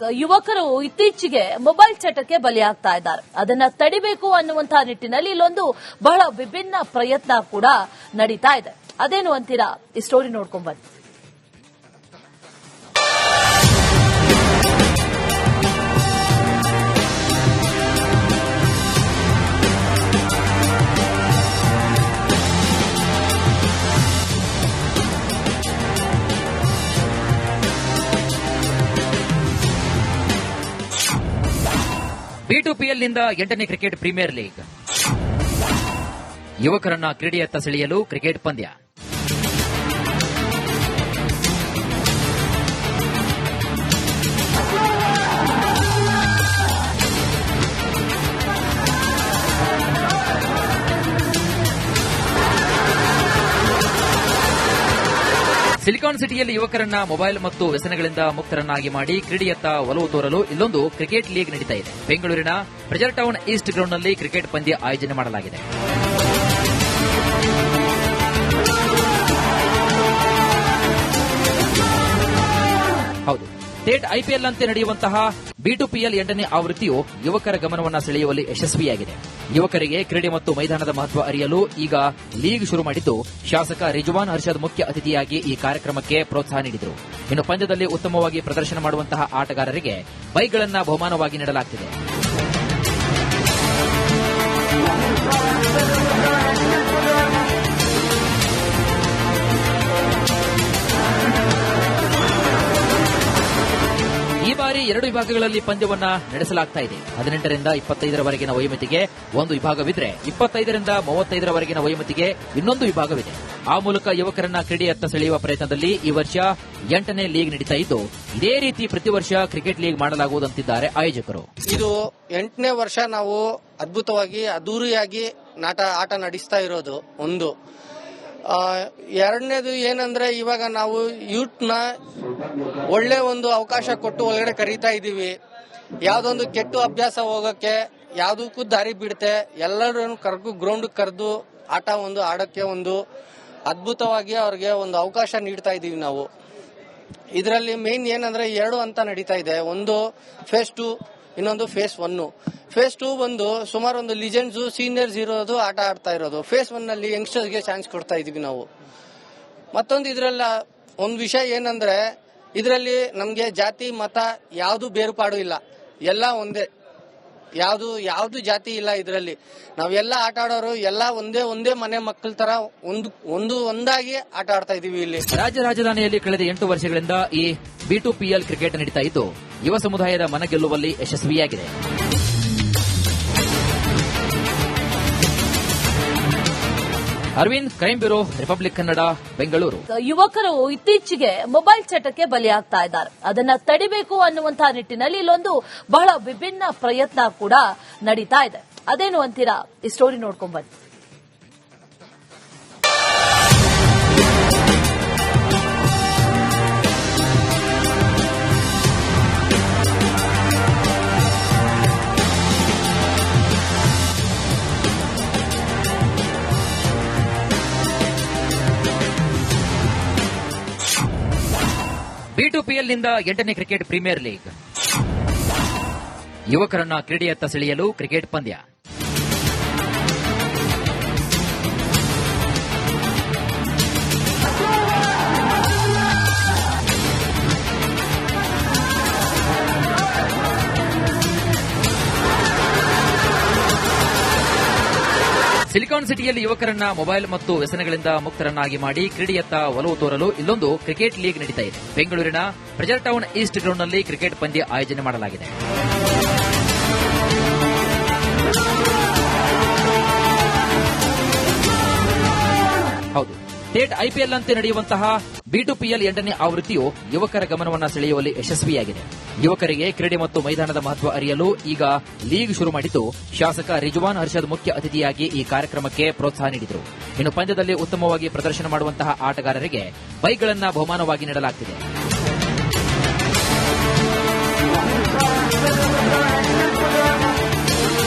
ಯುವಕರು ಇತ್ತೀಚೆಗೆ ಮೊಬೈಲ್ ಚಟಕ್ಕೆ ಬಲಿಯಾಗ್ತಾ ಇದ್ದಾರೆ. ಅದನ್ನ ತಡಿಬೇಕು ಅನ್ನುವಂತಹ ನಿಟ್ಟಿನಲ್ಲಿ ಇಲ್ಲೊಂದು ಬಹಳ ವಿಭಿನ್ನ ಪ್ರಯತ್ನ ಕೂಡ ನಡೀತಾ ಇದೆ. ಅದೇನು ಅಂತೀರಾ? ಈ ಸ್ಟೋರಿ ನೋಡ್ಕೊಂಡ್ ಬನ್ನಿ. B2PL ನಿಂದ 8ನೇ ಕ್ರಿಕೆಟ್ ಪ್ರೀಮಿಯರ್ ಲೀಗ್. ಯುವಕರನ್ನ ಕ್ರೀಡೆಯತ್ತ ಸೆಳೆಯಲು ಕ್ರಿಕೆಟ್ ಪಂದ್ಯ. ಸಿಲಿಕಾನ್ ಸಿಟಿಯಲ್ಲಿ ಯುವಕರನ್ನ ಮೊಬೈಲ್ ಮತ್ತು ವ್ಯಸನಗಳಿಂದ ಮುಕ್ತರನ್ನಾಗಿ ಮಾಡಿ ಕ್ರೀಡೆಯತ್ತ ಒಲವು ತೋರಲು ಇಲ್ಲೊಂದು ಕ್ರಿಕೆಟ್ ಲೀಗ್ ನಡೀತಾ ಇದೆ. ಬೆಂಗಳೂರಿನ ಪ್ರೆಜರ್ ಟೌನ್ ಈಸ್ಟ್ ಗ್ರೌಂಡ್ನಲ್ಲಿ ಕ್ರಿಕೆಟ್ ಪಂದ್ಯ ಆಯೋಜನೆ ಮಾಡಲಾಗಿದೆ. ಹೌದು, ಸ್ಟೇಟ್ ಐಪಿಎಲ್ ಅಂತೆ ನಡೆಯುವಂತಹ B2PL 8ನೇ ಆವೃತ್ತಿಯು ಯುವಕರ ಗಮನವನ್ನು ಸೆಳೆಯುವಲ್ಲಿ ಯಶಸ್ವಿಯಾಗಿದೆ. ಯುವಕರಿಗೆ ಕ್ರೀಡೆ ಮತ್ತು ಮೈದಾನದ ಮಹತ್ವ ಅರಿಯಲು ಈಗ ಲೀಗ್ ಶುರು ಮಾಡಿದ್ದು, ಶಾಸಕ ರಿಜ್ವಾನ್ ಅರ್ಷದ್ ಮುಖ್ಯ ಅತಿಥಿಯಾಗಿ ಈ ಕಾರ್ಯಕ್ರಮಕ್ಕೆ ಪ್ರೋತ್ಸಾಹ ನೀಡಿದರು. ಇನ್ನು ಪಂದ್ಯದಲ್ಲಿ ಉತ್ತಮವಾಗಿ ಪ್ರದರ್ಶನ ಮಾಡುವಂತಹ ಆಟಗಾರರಿಗೆ ಬೈಕ್ಗಳನ್ನು ಬಹುಮಾನವಾಗಿ ನೀಡಲಾಗುತ್ತಿದೆ. ಈ ಬಾರಿ 2 ವಿಭಾಗಗಳಲ್ಲಿ ಪಂದ್ಯವನ್ನ ನಡೆಸಲಾಗ್ತಾ ಇದೆ. 18ರಿಂದ 25ರವರೆಗಿನ ವಯೋಮಿತಿಗೆ ಒಂದು ವಿಭಾಗವಿದ್ರೆ, 25ರಿಂದ 35ರವರೆಗಿನ ವಯೋಮಿತಿಗೆ ಇನ್ನೊಂದು ವಿಭಾಗವಿದೆ. ಆ ಮೂಲಕ ಯುವಕರನ್ನ ಕ್ರೀಡೆಯತ್ತ ಸೆಳೆಯುವ ಪ್ರಯತ್ನದಲ್ಲಿ ಈ ವರ್ಷ 8ನೇ ಲೀಗ್ ನಡೀತಾ ಇದ್ದು, ಇದೇ ರೀತಿ ಪ್ರತಿ ವರ್ಷ ಕ್ರಿಕೆಟ್ ಲೀಗ್ ಮಾಡಲಾಗುವುದಂತಿದ್ದಾರೆ ಆಯೋಜಕರು. ಇದು 8ನೇ ವರ್ಷ ನಾವು ಅದ್ಭುತವಾಗಿ ಅದ್ದೂರಿಯಾಗಿ ಆಟ ನಡೆಸ್ತಾ ಇರೋದು. ಒಂದು ಎರಡನೇದು ಏನಂದ್ರೆ, ಇವಾಗ ನಾವು ಯೂತ್ನ ಒಳ್ಳೆ ಒಂದು ಅವಕಾಶ ಕೊಟ್ಟು ಒಳಗಡೆ ಕರೀತಾ ಇದೀವಿ. ಯಾವ್ದೊಂದು ಕೆಟ್ಟ ಅಭ್ಯಾಸ ಹೋಗಕ್ಕೆ ಯಾವ್ದಕ್ಕೂ ದಾರಿ ಬಿಡುತ್ತೆ, ಎಲ್ಲರೂ ಗ್ರೌಂಡ್ ಕರೆದು ಆಟ ಒಂದು ಆಡಕ್ಕೆ ಒಂದು ಅದ್ಭುತವಾಗಿ ಅವ್ರಿಗೆ ಒಂದು ಅವಕಾಶ ನೀಡ್ತಾ ಇದೀವಿ ನಾವು. ಇದರಲ್ಲಿ ಮೇನ್ ಏನಂದ್ರೆ 2 ಹಂತ ನಡೀತಾ ಇದೆ. ಒಂದು ಫೇಸ್ 2, ಇನ್ನೊಂದು ಫೇಸ್ 1. ಫೇಸ್ 2 ಬಂದು ಸುಮಾರು ಒಂದು ಲಿಜೆಂಡ್ಸ್ ಸೀನಿಯರ್ಸ್ ಇರೋದು ಆಟ ಆಡ್ತಾ ಇರೋದು. ಫೇಸ್ 1 ನಲ್ಲಿ ಯಂಗ್ಸ್ಟರ್ಸ್ಗೆ ಚಾನ್ಸ್ ಕೊಡ್ತಾ ಇದೀವಿ ನಾವು. ಮತ್ತೊಂದು ಇದ್ರಲ್ಲ ಒಂದು ವಿಷಯ ಏನಂದ್ರೆ, ಇದರಲ್ಲಿ ನಮ್ಗೆ ಜಾತಿ ಮತ ಯಾವ್ದು ಬೇರ್ಪಾಡು ಇಲ್ಲ, ಎಲ್ಲ ಒಂದೇ. ಯಾವ್ದು ಜಾತಿ ಇಲ್ಲ ಇದರಲ್ಲಿ. ನಾವೆಲ್ಲ ಆಟ ಆಡೋರು ಎಲ್ಲ ಒಂದೇ ಮನೆ ಮಕ್ಕಳ ತರ ಒಂದಾಗಿ ಆಟ ಆಡ್ತಾ ಇದೀವಿ. ಇಲ್ಲಿ ರಾಜ್ಯ ರಾಜಧಾನಿಯಲ್ಲಿ ಕಳೆದ 8 ವರ್ಷಗಳಿಂದ ಈ B2PL ಕ್ರಿಕೆಟ್ ನಡೀತಾ ಇದ್ದು, ಯುವ ಸಮುದಾಯದ ಮನ ಗೆಲ್ಲುವಲ್ಲಿ ಯಶಸ್ವಿಯಾಗಿದೆ. Arvind, crime bureau, Republic Kannada, Bengaluru. ಯುವಕರು ಇತ್ತೀಚೆಗೆ ಮೊಬೈಲ್ ಚಟಕ್ಕೆ ಬಲಿಯಾಗ್ತಾ ಇದ್ದಾರೆ. ಅದನ್ನ ತಡಿಬೇಕು ಅನ್ನುವಂತಹ ನಿಟ್ಟಿನಲ್ಲಿ ಇಲ್ಲೊಂದು ಬಹಳ ವಿಭಿನ್ನ ಪ್ರಯತ್ನ ಕೂಡ ನಡೀತಾ ಇದೆ. ಅದೇನು ಅಂತೀರಾ? ಈ ಸ್ಟೋರಿ ನೋಡ್ಕೊಂಡ್ ಬನ್ನಿ. B2PL ನಿಂದ 8ನೇ ಕ್ರಿಕೆಟ್ ಪ್ರೀಮಿಯರ್ ಲೀಗ್. ಯುವಕರನ್ನ ಕ್ರೀಡೆಯತ್ತ ಸೆಳೆಯಲು ಕ್ರಿಕೆಟ್ ಪಂದ್ಯ. ಸಿಲಿಕಾನ್ ಸಿಟಿಯಲ್ಲಿ ಯುವಕರನ್ನ ಮೊಬೈಲ್ ಮತ್ತು ವ್ಯಸನಗಳಿಂದ ಮುಕ್ತರನ್ನಾಗಿ ಮಾಡಿ ಕ್ರೀಡೆಯತ್ತ ಒಲವು ತೋರಲು ಇಲ್ಲೊಂದು ಕ್ರಿಕೆಟ್ ಲೀಗ್ ನಡೀತಾ ಇದೆ. ಬೆಂಗಳೂರಿನ ಪ್ರೆಜರ್ ಟೌನ್ ಈಸ್ಟ್ ಗ್ರೌಂಡ್ನಲ್ಲಿ ಕ್ರಿಕೆಟ್ ಪಂದ್ಯ ಆಯೋಜನೆ ಮಾಡಲಾಗಿದೆ. ಹೌದು, ಸ್ಟೇಟ್ ಐಪಿಎಲ್ ಅಂತೆ ನಡೆಯುವಂತಹ B2PL 8ನೇ ಆವೃತ್ತಿಯು ಯುವಕರ ಗಮನವನ್ನು ಸೆಳೆಯುವಲ್ಲಿ ಯಶಸ್ವಿಯಾಗಿದೆ. ಯುವಕರಿಗೆ ಕ್ರೀಡೆ ಮತ್ತು ಮೈದಾನದ ಮಹತ್ವ ಅರಿಯಲು ಈಗ ಲೀಗ್ ಶುರು ಮಾಡಿದ್ದು, ಶಾಸಕ ರಿಜ್ವಾನ್ ಅರ್ಷದ್ ಮುಖ್ಯ ಅತಿಥಿಯಾಗಿ ಈ ಕಾರ್ಯಕ್ರಮಕ್ಕೆ ಪ್ರೋತ್ಸಾಹ ನೀಡಿದರು. ಇನ್ನು ಪಂದ್ಯದಲ್ಲಿ ಉತ್ತಮವಾಗಿ ಪ್ರದರ್ಶನ ಮಾಡುವಂತಹ ಆಟಗಾರರಿಗೆ ಬೈಕ್ಗಳನ್ನು ಬಹುಮಾನವಾಗಿ ನೀಡಲಾಗುತ್ತಿದೆ.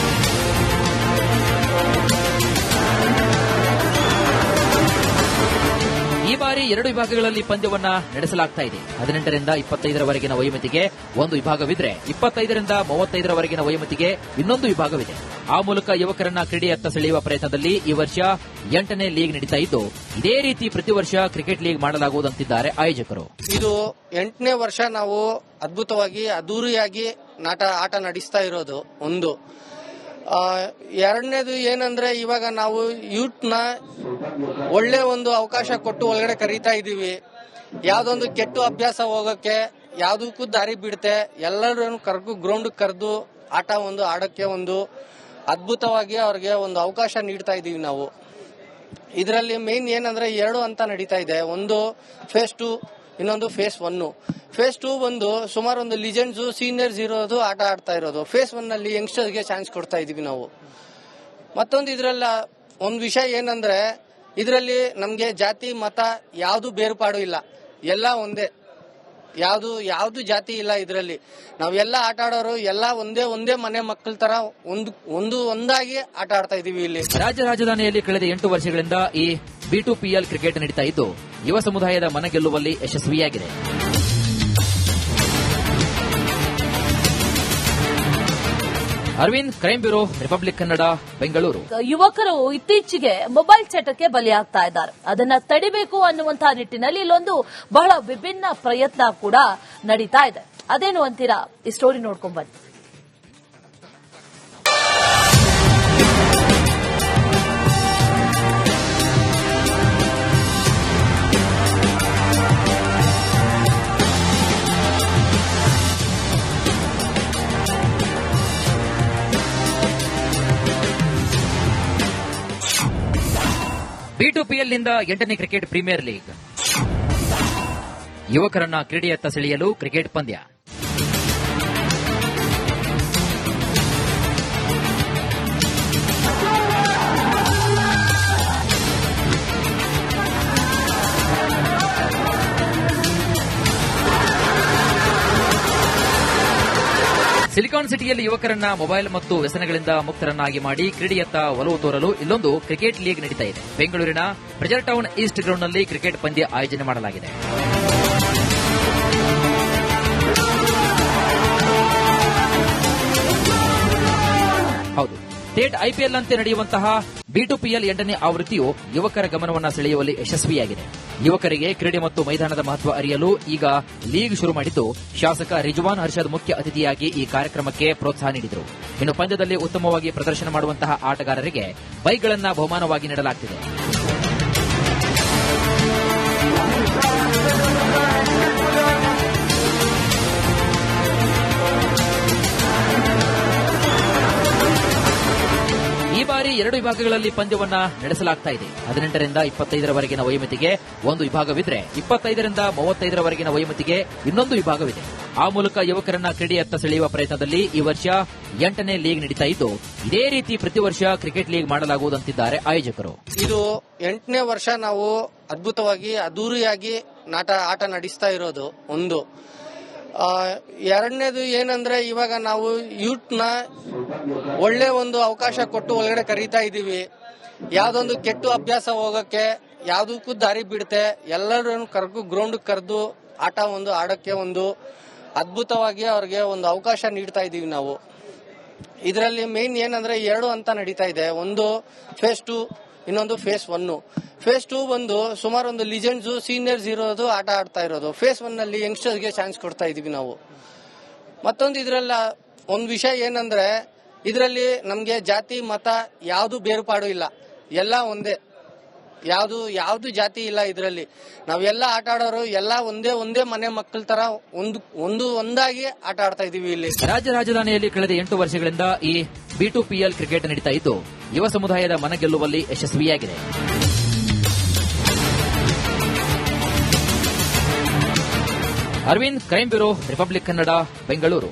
ಈ ಬಾರಿ 2 ವಿಭಾಗಗಳಲ್ಲಿ ಪಂದ್ಯವನ್ನ ನಡೆಸಲಾಗ್ತಾ ಇದೆ. 18ರಿಂದ 25ರವರೆಗಿನ ವಯೋಮಿತಿಗೆ ಒಂದು ವಿಭಾಗವಿದ್ರೆ 25ರಿಂದ 35ರವರೆಗಿನ ವಯೋಮಿತಿಗೆ ಇನ್ನೊಂದು ವಿಭಾಗವಿದೆ. ಆ ಮೂಲಕ ಯುವಕರನ್ನ ಕ್ರೀಡೆಯತ್ತ ಸೆಳೆಯುವ ಪ್ರಯತ್ನದಲ್ಲಿ ಈ ವರ್ಷ 8ನೇ ಲೀಗ್ ನಡೀತಾ ಇದ್ದು, ಇದೇ ರೀತಿ ಪ್ರತಿ ವರ್ಷ ಕ್ರಿಕೆಟ್ ಲೀಗ್ ಮಾಡಲಾಗುವುದಂತಿದ್ದಾರೆ ಆಯೋಜಕರು. ಇದು 8ನೇ ವರ್ಷ ನಾವು ಅದ್ಭುತವಾಗಿ ಅದ್ದೂರಿಯಾಗಿ ಆಟ ನಡೆಸ್ತಾ ಇರೋದು ಒಂದು. ಎರಡನೇದು ಏನಂದ್ರೆ, ಇವಾಗ ನಾವು ಯೂತ್ನ ಒಳ್ಳೆ ಒಂದು ಅವಕಾಶ ಕೊಟ್ಟು ಒಳಗಡೆ ಕರೀತಾ ಇದೀವಿ. ಯಾವ್ದೊಂದು ಕೆಟ್ಟ ಅಭ್ಯಾಸ ಹೋಗಕ್ಕೆ ಯಾವ್ದಕ್ಕೂ ದಾರಿ ಬಿಡುತ್ತೆ, ಎಲ್ಲರೂ ಗ್ರೌಂಡ್ ಕರೆದು ಆಟ ಒಂದು ಆಡಕ್ಕೆ ಒಂದು ಅದ್ಭುತವಾಗಿ ಅವ್ರಿಗೆ ಒಂದು ಅವಕಾಶ ನೀಡ್ತಾ ಇದೀವಿ ನಾವು. ಇದರಲ್ಲಿ ಮೇನ್ ಏನಂದ್ರೆ 2 ಹಂತ ನಡೀತಾ ಇದೆ. ಒಂದು ಫೇಸ್ 2, ಇನ್ನೊಂದು ಫೇಸ್ 1. ಫೇಸ್ 2 ಬಂದು ಸುಮಾರು ಒಂದು ಲಿಜೆಂಡ್ಸ್ ಸೀನಿಯರ್ಸ್ ಇರೋದು ಆಟ ಆಡ್ತಾ ಇರೋದು. ಫೇಸ್ 1 ನಲ್ಲಿ ಯಂಗ್ಸ್ಟರ್ಸ್ಗೆ ಚಾನ್ಸ್ ಕೊಡ್ತಾ ಇದೀವಿ ನಾವು. ಮತ್ತೊಂದು ಇದ್ರಲ್ಲ ಒಂದು ವಿಷಯ ಏನಂದ್ರೆ, ಇದರಲ್ಲಿ ನಮ್ಗೆ ಜಾತಿ ಮತ ಯಾವ್ದು ಬೇರ್ಪಾಡು ಇಲ್ಲ, ಎಲ್ಲ ಒಂದೇ. ಯಾವ್ದು ಜಾತಿ ಇಲ್ಲ ಇದರಲ್ಲಿ. ನಾವೆಲ್ಲ ಆಟ ಆಡೋರು ಎಲ್ಲ ಒಂದೇ ಮನೆ ಮಕ್ಕಳ ತರ ಒಂದಾಗಿ ಆಟ ಆಡ್ತಾ ಇದೀವಿ ಇಲ್ಲಿ. ರಾಜ್ಯ ರಾಜಧಾನಿಯಲ್ಲಿ ಕಳೆದ 8 ವರ್ಷಗಳಿಂದ ಈ B2PL ಕ್ರಿಕೆಟ್ ನಡೀತಾ ಇದ್ದು, ಯುವ ಸಮುದಾಯದ ಮನ ಗೆಲ್ಲುವಲ್ಲಿ ಯಶಸ್ವಿಯಾಗಿದೆ. Arvind, crime bureau, Republic Kannada, Bengaluru. ಯುವಕರು ಇತ್ತೀಚೆಗೆ ಮೊಬೈಲ್ ಚಟಕ್ಕೆ ಬಲಿಯಾಗ್ತಾ ಇದ್ದಾರೆ. ಅದನ್ನ ತಡಿಬೇಕು ಅನ್ನುವಂತಹ ನಿಟ್ಟಿನಲ್ಲಿ ಇಲ್ಲೊಂದು ಬಹಳ ವಿಭಿನ್ನ ಪ್ರಯತ್ನ ಕೂಡ ನಡೀತಾ ಇದೆ. ಅದೇನು ಅಂತೀರಾ? ಈ ಸ್ಟೋರಿ ನೋಡ್ಕೊಂಡ್ ಬನ್ನಿ. B2PL ನಿಂದ 8ನೇ ಕ್ರಿಕೆಟ್ ಪ್ರೀಮಿಯರ್ ಲೀಗ್. ಯುವಕರನ್ನ ಕ್ರೀಡೆಯತ್ತ ಸೆಳೆಯಲು ಕ್ರಿಕೆಟ್ ಪಂದ್ಯ. ಸಿಲಿಕಾನ್ ಸಿಟಿಯಲ್ಲಿ ಯುವಕರನ್ನ ಮೊಬೈಲ್ ಮತ್ತು ವ್ಯಸನಗಳಿಂದ ಮುಕ್ತರನ್ನಾಗಿ ಮಾಡಿ ಕ್ರೀಡೆಯತ್ತ ಒಲವು ತೋರಲು ಇಲ್ಲೊಂದು ಕ್ರಿಕೆಟ್ ಲೀಗ್ ನಡೀತಾ ಇದೆ. ಬೆಂಗಳೂರಿನ ಪ್ರೆಜರ್ ಟೌನ್ ಈಸ್ಟ್ ಗ್ರೌಂಡ್ನಲ್ಲಿ ಕ್ರಿಕೆಟ್ ಪಂದ್ಯ ಆಯೋಜನೆ ಮಾಡಲಾಗಿದೆ. ಹೌದು, ಸ್ಟೇಟ್ IPL ನಂತೆ ನಡೆಯುವಂತಹ B2PL 8ನೇ ಆವೃತ್ತಿಯು ಯುವಕರ ಗಮನವನ್ನ ಸೆಳೆಯುವಲ್ಲಿ ಯಶಸ್ವಿಯಾಗಿದೆ. ಯುವಕರಿಗೆ ಕ್ರೀಡೆ ಮತ್ತು ಮೈದಾನದ ಮಹತ್ವ ಅರಿಯಲು ಈಗ ಲೀಗ್ ಶುರು ಮಾಡಿದ್ದು, ಶಾಸಕ ರಿಜ್ವಾನ್ ಅರ್ಷದ್ ಮುಖ್ಯ ಅತಿಥಿಯಾಗಿ ಈ ಕಾರ್ಯಕ್ರಮಕ್ಕೆ ಪ್ರೋತ್ಸಾಹ ನೀಡಿದರು. ಇನ್ನು ಪಂದ್ಯದಲ್ಲಿ ಉತ್ತಮವಾಗಿ ಪ್ರದರ್ಶನ ಮಾಡುವಂತಹ ಆಟಗಾರರಿಗೆ ಬೈಕ್ಗಳನ್ನು ಬಹುಮಾನವಾಗಿ ನೀಡಲಾಗುತ್ತಿದೆ. ಈ ಬಾರಿ 2 ವಿಭಾಗಗಳಲ್ಲಿ ಪಂದ್ಯವನ್ನ ನಡೆಸಲಾಗ್ತಾ ಇದೆ. 18ರಿಂದ 25ರವರೆಗಿನ ವಯೋಮಿತಿಗೆ ಒಂದು ವಿಭಾಗವಿದ್ರೆ 25ರಿಂದ 35ರವರೆಗಿನ ವಯೋಮಿತಿಗೆ ಇನ್ನೊಂದು ವಿಭಾಗವಿದೆ. ಆ ಮೂಲಕ ಯುವಕರನ್ನ ಕ್ರೀಡೆಯತ್ತ ಸೆಳೆಯುವ ಪ್ರಯತ್ನದಲ್ಲಿ ಈ ವರ್ಷ 8ನೇ ಲೀಗ್ ನಡೀತಾ ಇದ್ದು, ಇದೇ ರೀತಿ ಪ್ರತಿ ವರ್ಷ ಕ್ರಿಕೆಟ್ ಲೀಗ್ ಮಾಡಲಾಗುವುದಂತಿದ್ದಾರೆ ಆಯೋಜಕರು. ಇದು 8ನೇ ವರ್ಷ ನಾವು ಅದ್ಭುತವಾಗಿ ಅದ್ದೂರಿಯಾಗಿ ಆಟ ನಡೆಸ್ತಾ ಇರೋದು ಒಂದು. ಎರಡನೇದು ಏನಂದ್ರೆ, ಇವಾಗ ನಾವು ಯೂತ್ನ ಒಳ್ಳೆ ಒಂದು ಅವಕಾಶ ಕೊಟ್ಟು ಒಳಗಡೆ ಕರೀತಾ ಇದೀವಿ. ಯಾವ್ದೊಂದು ಕೆಟ್ಟ ಅಭ್ಯಾಸ ಹೋಗಕ್ಕೆ ಯಾವ್ದಕ್ಕೂ ದಾರಿ ಬಿಡುತ್ತೆ, ಎಲ್ಲರೂ ಗ್ರೌಂಡ್ ಕರೆದು ಆಟ ಒಂದು ಆಡಕ್ಕೆ ಒಂದು ಅದ್ಭುತವಾಗಿ ಅವ್ರಿಗೆ ಒಂದು ಅವಕಾಶ ನೀಡ್ತಾ ಇದೀವಿ ನಾವು. ಇದರಲ್ಲಿ ಮೇನ್ ಏನಂದ್ರೆ 2 ಹಂತ ನಡೀತಾ ಇದೆ. ಒಂದು ಫೇಸ್ 2, ಇನ್ನೊಂದು ಫೇಸ್ 1. ಫೇಸ್ 2 ಬಂದು ಸುಮಾರು ಒಂದು ಲಿಜೆಂಡ್ಸ್ ಸೀನಿಯರ್ಸ್ ಇರೋದು ಆಟ ಆಡ್ತಾ ಇರೋದು. ಫೇಸ್ 1 ನಲ್ಲಿ ಯಂಗ್ಸ್ಟರ್ಸ್ಗೆ ಚಾನ್ಸ್ ಕೊಡ್ತಾ ಇದೀವಿ ನಾವು. ಮತ್ತೊಂದು ಇದ್ರಲ್ಲ ಒಂದು ವಿಷಯ ಏನಂದ್ರೆ, ಇದರಲ್ಲಿ ನಮ್ಗೆ ಜಾತಿ ಮತ ಯಾವ್ದು ಬೇರ್ಪಾಡು ಇಲ್ಲ, ಎಲ್ಲ ಒಂದೇ. ಯಾವ್ದು ಜಾತಿ ಇಲ್ಲ ಇದರಲ್ಲಿ. ನಾವೆಲ್ಲ ಆಟ ಆಡೋರು ಎಲ್ಲ ಒಂದೇ ಮನೆ ಮಕ್ಕಳ ತರ ಒಂದಾಗಿ ಆಟ ಆಡ್ತಾ ಇದೀವಿ ಇಲ್ಲಿ. ರಾಜ್ಯ ರಾಜಧಾನಿಯಲ್ಲಿ ಕಳೆದ 8 ವರ್ಷಗಳಿಂದ ಈ B2PL ಕ್ರಿಕೆಟ್ ನಡೀತಾ ಇದ್ದು, ಯುವ ಸಮುದಾಯದ ಮನ ಗೆಲ್ಲುವಲ್ಲಿ ಯಶಸ್ವಿಯಾಗಿದೆ. Arvind, crime bureau, Republic Kannada, Bengaluru.